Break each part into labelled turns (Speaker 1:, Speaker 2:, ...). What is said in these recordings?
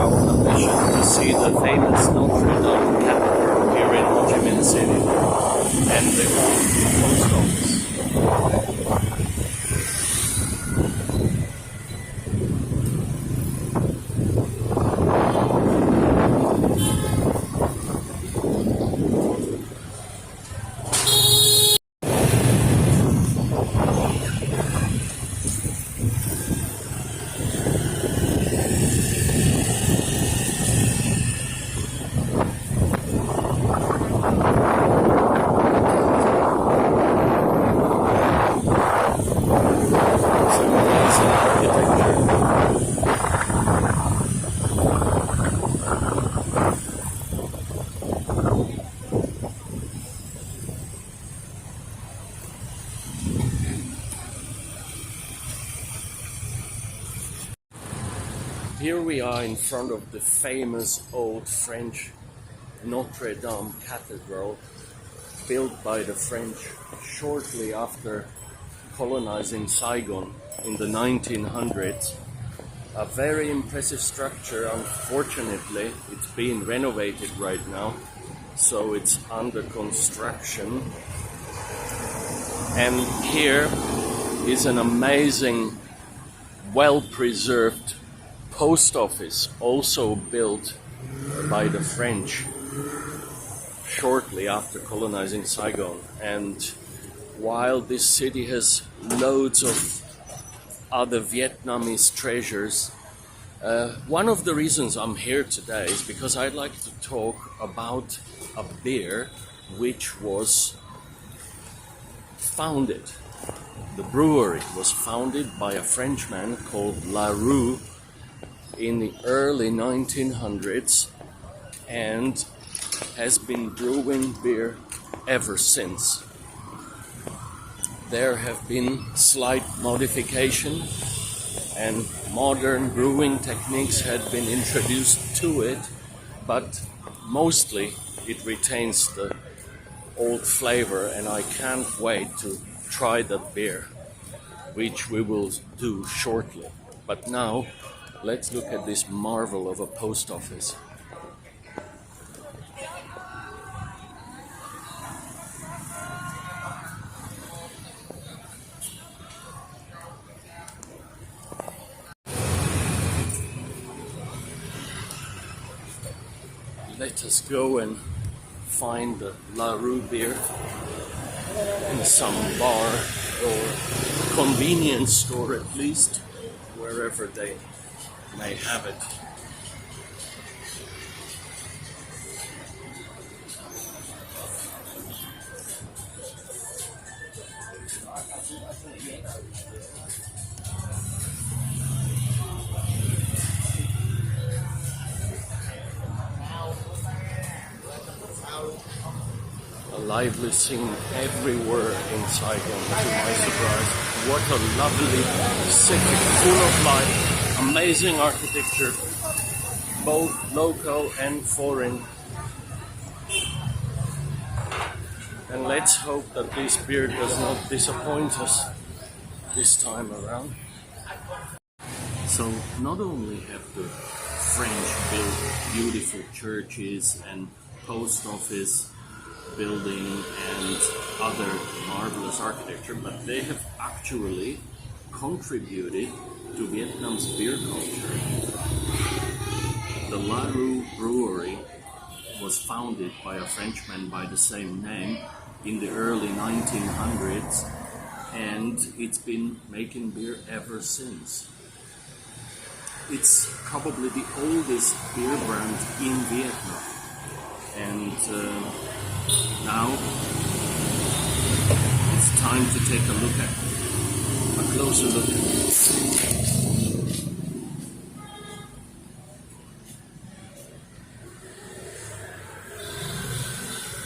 Speaker 1: our mission to see the famous Notre Dame Cathedral here in Ho Chi Minh City and the old post office. Here we are in front of the famous old French Notre Dame Cathedral, built by the French shortly after colonizing Saigon in the 1900s. A very impressive structure. Unfortunately, it's being renovated right now, so it's under construction. And here is an amazing, well-preserved post office, also built by the French shortly after colonizing Saigon. And while this city has loads of other Vietnamese treasures, one of the reasons I'm here today is because I'd like to talk about a beer which was founded. The brewery was founded by a Frenchman called Larue in the early 1900s and has been brewing beer ever since. There have been slight modification and modern brewing techniques had been introduced to it, but mostly it retains the old flavor, and I can't wait to try that beer, which we will do shortly. But now, let's look at this marvel of a post office. Let us go and find the Larue beer in some bar or convenience store, at least, wherever they may have it. A lively scene everywhere in Saigon, to my surprise. What a lovely city, full of life, amazing architecture, both local and foreign. And let's hope that this beer does not disappoint us this time around. So not only have the French built beautiful churches and post office building and other marvelous architecture, but they have actually contributed to Vietnam's beer culture. The Larue Brewery was founded by a Frenchman by the same name in the early 1900s, and it's been making beer ever since. It's probably the oldest beer brand in Vietnam, and now it's time to take a look at it, a closer look at it.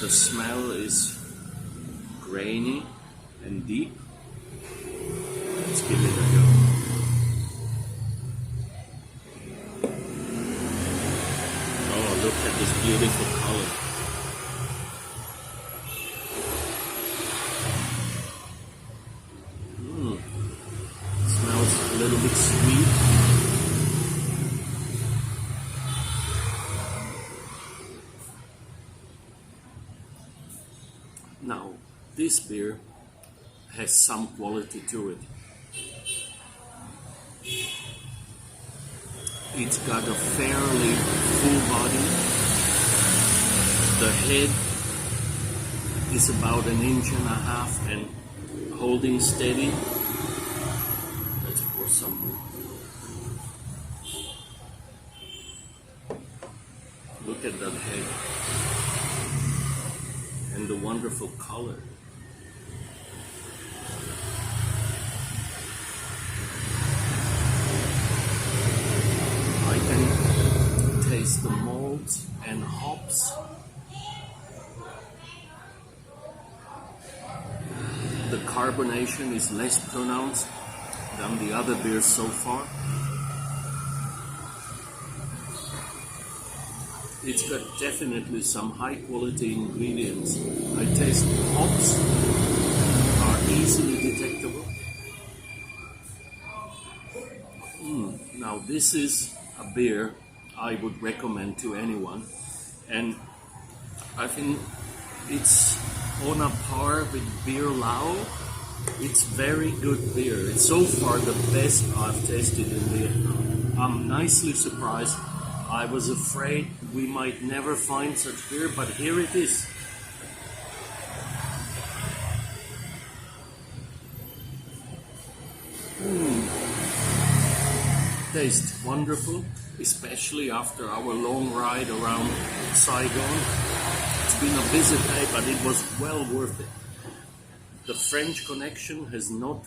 Speaker 1: The smell is grainy and deep. Let's give it a go. Oh, look at this beautiful color. Smells a little bit sweet. Now, this beer has some quality to it. It's got a fairly full body. The head is about 1.5 inches and holding steady. Let's pour some more. Look at that head and the wonderful color. I can taste the malt and hops. The carbonation is less pronounced than the other beers so far. It's got definitely some high quality ingredients. I taste hops are easily detectable. Now this is a beer I would recommend to anyone, and I think it's on a par with beer Larue. It's very good beer. It's so far the best I've tasted in Vietnam. I'm nicely surprised. I was afraid we might never find such beer, but here it is. Tastes wonderful, especially after our long ride around Saigon. It's been a busy day, but it was well worth it. The French connection has not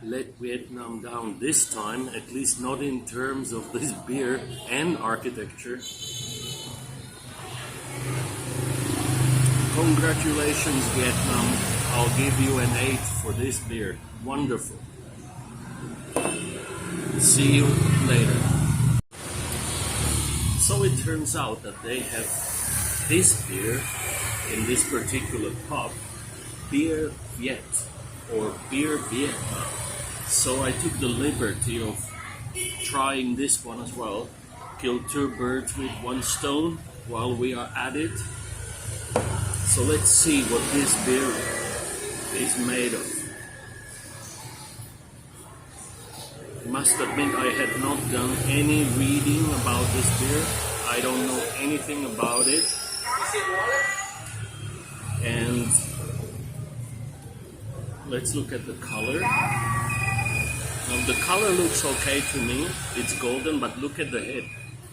Speaker 1: let Vietnam down this time, at least not in terms of this beer and architecture. Congratulations, Vietnam. I'll give you an 8 for this beer. Wonderful. See you later. So it turns out that they have this beer in this particular pub, Bia Viet or Beer Vietnam. So I took the liberty of trying this one as well. Kill 2 birds with 1 stone while we are at it. So let's see what this beer is made of. I must admit I had not done any reading about this beer. I don't know anything about it. And let's look at the color. Now the color looks okay to me. It's golden, but look at the head.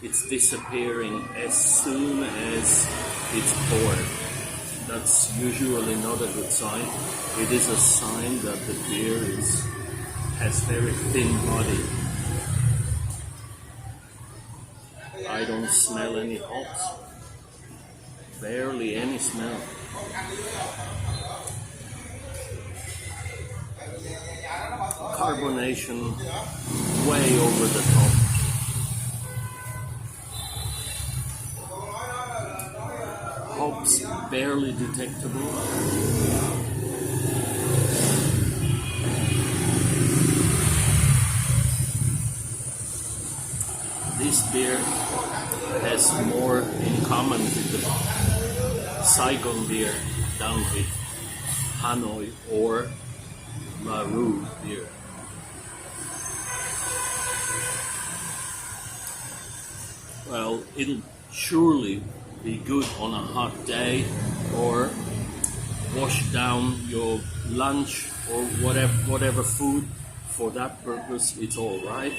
Speaker 1: It's disappearing as soon as it's poured. That's usually not a good sign. It is a sign that the beer has very thin body. I don't smell any hops. Barely any smell. Carbonation way over the top. Hops barely detectable. This beer has more in common with the Saigon beer down with Hanoi or Larue beer. Well, it'll surely be good on a hot day, or wash down your lunch or whatever food. For that purpose, it's all right.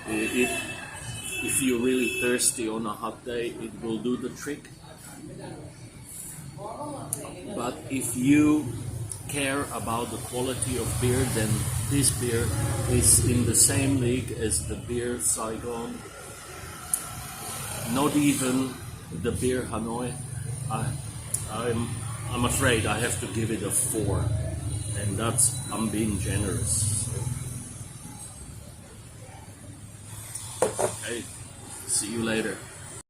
Speaker 1: If you're really thirsty on a hot day, it will do the trick. But if you care about the quality of beer, then this beer is in the same league as the beer Saigon. Not even the beer Hanoi. I'm afraid I have to give it a 4, and I'm being generous. Okay, see you later.